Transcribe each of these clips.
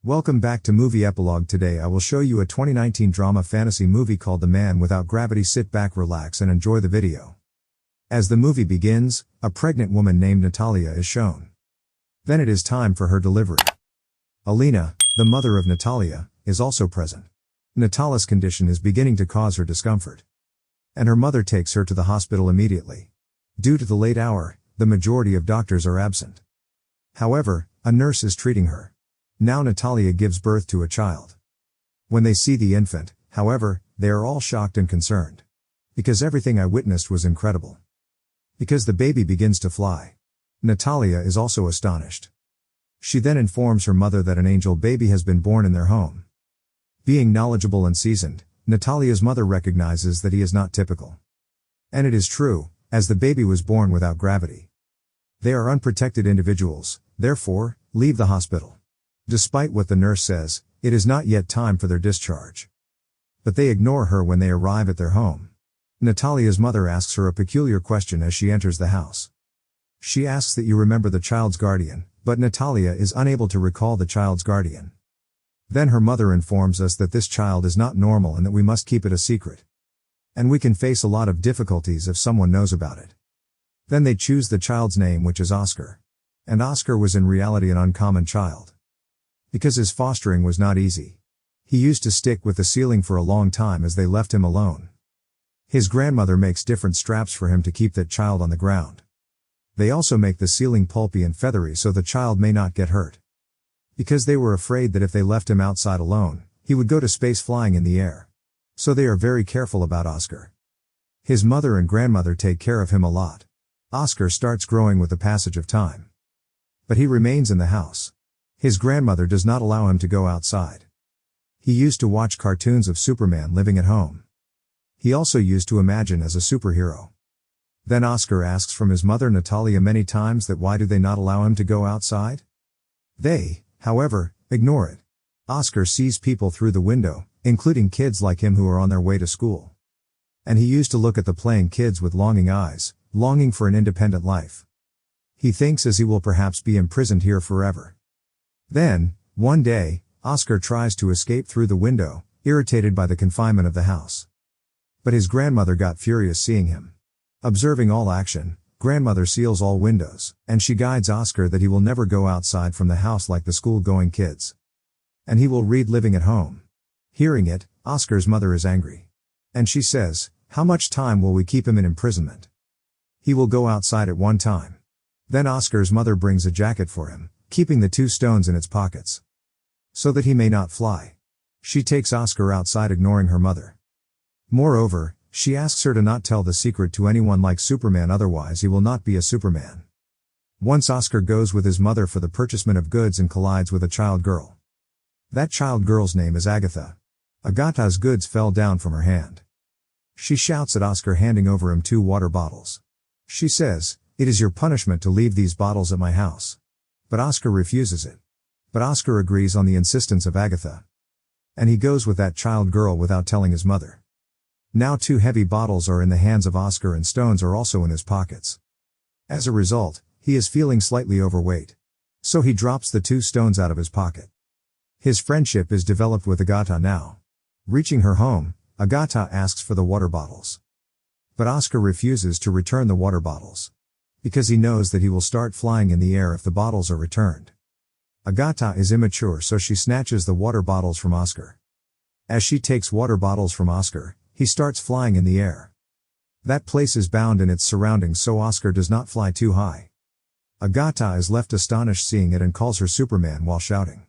Welcome back to Movie Epilogue. Today I will show you a 2019 drama fantasy movie called The Man Without Gravity. Sit back, relax and enjoy the video. As the movie begins, a pregnant woman named Natalia is shown. Then it is time for her delivery. Alina, the mother of Natalia, is also present. Natalia's condition is beginning to cause her discomfort, and her mother takes her to the hospital immediately. Due to the late hour, the majority of doctors are absent. However, a nurse is treating her. Now Natalia gives birth to a child. When they see the infant, however, they are all shocked and concerned. Because everything I witnessed was incredible. Because the baby begins to fly. Natalia is also astonished. She then informs her mother that an angel baby has been born in their home. Being knowledgeable and seasoned, Natalia's mother recognizes that he is not typical. And it is true, as the baby was born without gravity. They are unprotected individuals, therefore, leave the hospital. Despite what the nurse says, it is not yet time for their discharge. But they ignore her when they arrive at their home. Natalia's mother asks her a peculiar question as she enters the house. She asks that you remember the child's guardian, but Natalia is unable to recall the child's guardian. Then her mother informs us that this child is not normal and that we must keep it a secret. And we can face a lot of difficulties if someone knows about it. Then they choose the child's name, which is Oscar. And Oscar was in reality an uncommon child. Because his fostering was not easy. He used to stick with the ceiling for a long time as they left him alone. His grandmother makes different straps for him to keep that child on the ground. They also make the ceiling pulpy and feathery so the child may not get hurt. Because they were afraid that if they left him outside alone, he would go to space flying in the air. So they are very careful about Oscar. His mother and grandmother take care of him a lot. Oscar starts growing with the passage of time. But he remains in the house. His grandmother does not allow him to go outside. He used to watch cartoons of Superman living at home. He also used to imagine as a superhero. Then Oscar asks from his mother Natalia many times that why do they not allow him to go outside? They, however, ignore it. Oscar sees people through the window, including kids like him who are on their way to school. And he used to look at the playing kids with longing eyes, longing for an independent life. He thinks as he will perhaps be imprisoned here forever. Then, one day, Oscar tries to escape through the window, irritated by the confinement of the house. But his grandmother got furious seeing him. Observing all action, grandmother seals all windows, and she guides Oscar that he will never go outside from the house like the school-going kids. And he will read living at home. Hearing it, Oscar's mother is angry. And she says, how much time will we keep him in imprisonment? He will go outside at one time. Then Oscar's mother brings a jacket for him, keeping the 2 stones in its pockets. So that he may not fly. She takes Oscar outside ignoring her mother. Moreover, she asks her to not tell the secret to anyone like Superman, otherwise he will not be a Superman. Once Oscar goes with his mother for the purchasement of goods and collides with a child girl. That child girl's name is Agatha. Agatha's goods fell down from her hand. She shouts at Oscar, handing over him 2 water bottles. She says, "It is your punishment to leave these bottles at my house." But Oscar refuses it. But Oscar agrees on the insistence of Agatha. And he goes with that child girl without telling his mother. Now 2 heavy bottles are in the hands of Oscar and stones are also in his pockets. As a result, he is feeling slightly overweight. So he drops the 2 stones out of his pocket. His friendship is developed with Agatha now. Reaching her home, Agatha asks for the water bottles. But Oscar refuses to return the water bottles. Because he knows that he will start flying in the air if the bottles are returned. Agatha is immature, so she snatches the water bottles from Oscar. As she takes water bottles from Oscar, he starts flying in the air. That place is bound in its surroundings so Oscar does not fly too high. Agatha is left astonished seeing it and calls her Superman while shouting.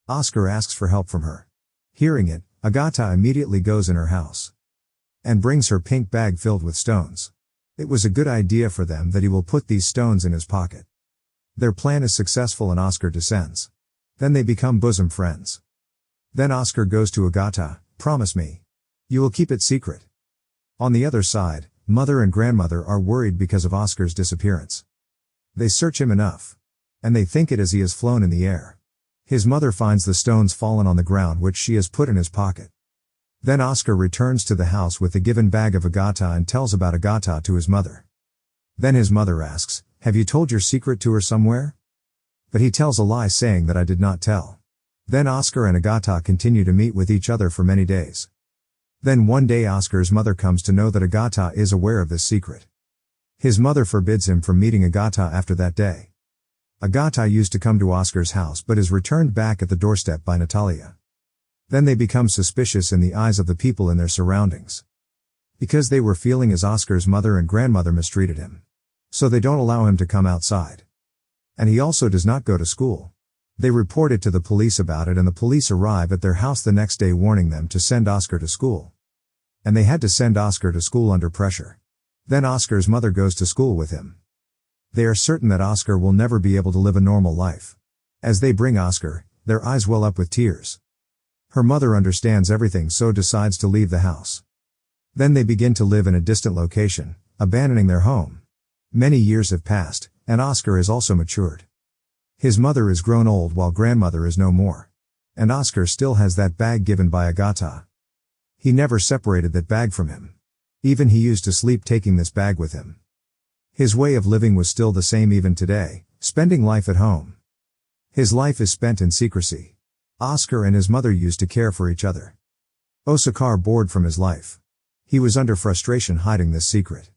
Oscar asks for help from her. Hearing it, Agatha immediately goes in her house. And brings her pink bag filled with stones. It was a good idea for them that he will put these stones in his pocket. Their plan is successful and Oscar descends. Then they become bosom friends. Then Oscar goes to Agatha, "Promise me. You will keep it secret." On the other side, mother and grandmother are worried because of Oscar's disappearance. They search him enough. And they think it as he has flown in the air. His mother finds the stones fallen on the ground which she has put in his pocket. Then Oscar returns to the house with the given bag of Agatha and tells about Agatha to his mother. Then his mother asks, "Have you told your secret to her somewhere?" But he tells a lie saying that I did not tell. Then Oscar and Agatha continue to meet with each other for many days. Then one day Oscar's mother comes to know that Agatha is aware of this secret. His mother forbids him from meeting Agatha after that day. Agatha used to come to Oscar's house but is returned back at the doorstep by Natalia. Then they become suspicious in the eyes of the people in their surroundings. Because they were feeling as Oscar's mother and grandmother mistreated him. So they don't allow him to come outside. And he also does not go to school. They report it to the police about it, and the police arrive at their house the next day warning them to send Oscar to school. And they had to send Oscar to school under pressure. Then Oscar's mother goes to school with him. They are certain that Oscar will never be able to live a normal life. As they bring Oscar, their eyes well up with tears. Her mother understands everything, so decides to leave the house. Then they begin to live in a distant location, abandoning their home. Many years have passed, and Oscar has also matured. His mother is grown old while grandmother is no more. And Oscar still has that bag given by Agatha. He never separated that bag from him. Even he used to sleep taking this bag with him. His way of living was still the same even today, spending life at home. His life is spent in secrecy. Oscar and his mother used to care for each other. Oscar bored from his life. He was under frustration hiding this secret.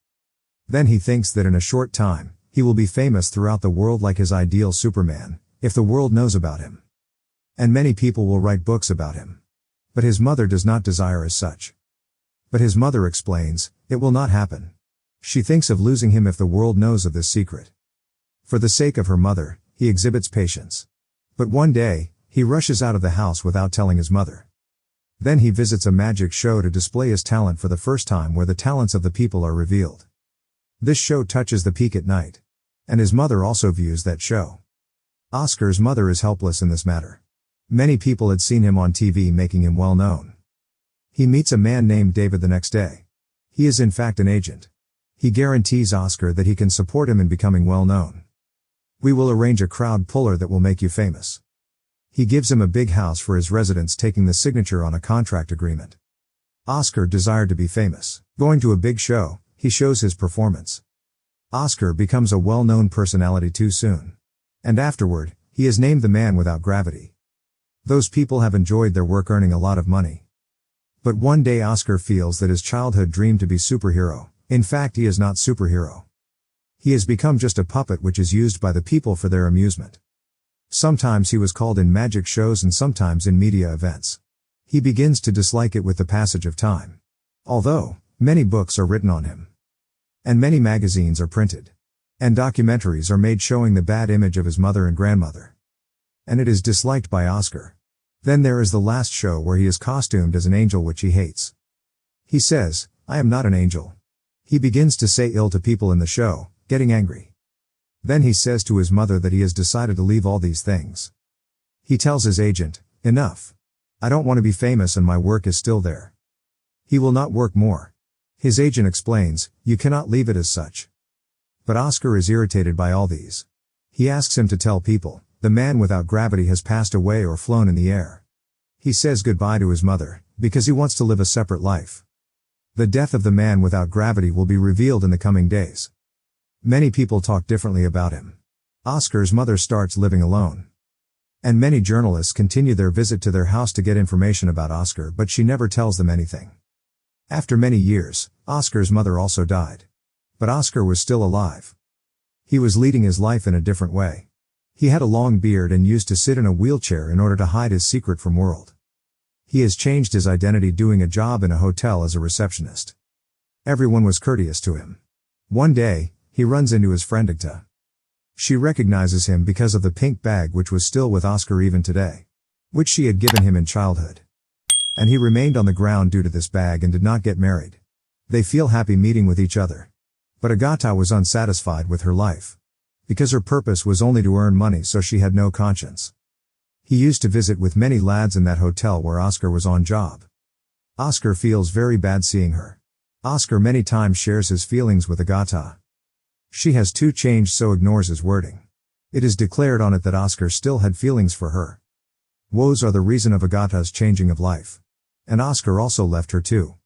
Then he thinks that in a short time, he will be famous throughout the world like his ideal Superman, if the world knows about him. And many people will write books about him. But his mother does not desire as such. But his mother explains, it will not happen. She thinks of losing him if the world knows of this secret. For the sake of her mother, he exhibits patience. But one day, he rushes out of the house without telling his mother. Then he visits a magic show to display his talent for the first time, where the talents of the people are revealed. This show touches the peak at night. And his mother also views that show. Oscar's mother is helpless in this matter. Many people had seen him on TV, making him well known. He meets a man named David the next day. He is in fact an agent. He guarantees Oscar that he can support him in becoming well known. We will arrange a crowd puller that will make you famous. He gives him a big house for his residence, taking the signature on a contract agreement. Oscar desired to be famous. Going to a big show, he shows his performance. Oscar becomes a well-known personality too soon. And afterward, he is named the man without gravity. Those people have enjoyed their work, earning a lot of money. But one day Oscar feels that his childhood dream to be superhero, in fact he is not superhero. He has become just a puppet which is used by the people for their amusement. Sometimes he was called in magic shows and sometimes in media events. He begins to dislike it with the passage of time. Although, many books are written on him. And many magazines are printed. And documentaries are made showing the bad image of his mother and grandmother. And it is disliked by Oscar. Then there is the last show where he is costumed as an angel, which he hates. He says, "I am not an angel." He begins to say ill to people in the show, getting angry. Then he says to his mother that he has decided to leave all these things. He tells his agent, "Enough. I don't want to be famous and my work is still there." He will not work more. His agent explains, "You cannot leave it as such." But Oscar is irritated by all these. He asks him to tell people, the man without gravity has passed away or flown in the air. He says goodbye to his mother, because he wants to live a separate life. The death of the man without gravity will be revealed in the coming days. Many people talk differently about him. Oscar's mother starts living alone. And many journalists continue their visit to their house to get information about Oscar, but she never tells them anything. After many years, Oscar's mother also died. But Oscar was still alive. He was leading his life in a different way. He had a long beard and used to sit in a wheelchair in order to hide his secret from world. He has changed his identity, doing a job in a hotel as a receptionist. Everyone was courteous to him. One day, he runs into his friend Agatha. She recognizes him because of the pink bag which was still with Oscar even today, which she had given him in childhood. And he remained on the ground due to this bag and did not get married. They feel happy meeting with each other. But Agatha was unsatisfied with her life. Because her purpose was only to earn money, so she had no conscience. He used to visit with many lads in that hotel where Oscar was on job. Oscar feels very bad seeing her. Oscar many times shares his feelings with Agatha. She has too changed, so ignores his wording. It is declared on it that Oscar still had feelings for her. Woes are the reason of Agatha's changing of life. And Oscar also left her too.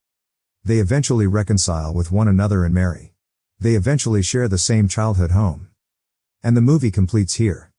They eventually reconcile with one another and marry. They eventually share the same childhood home. And the movie completes here.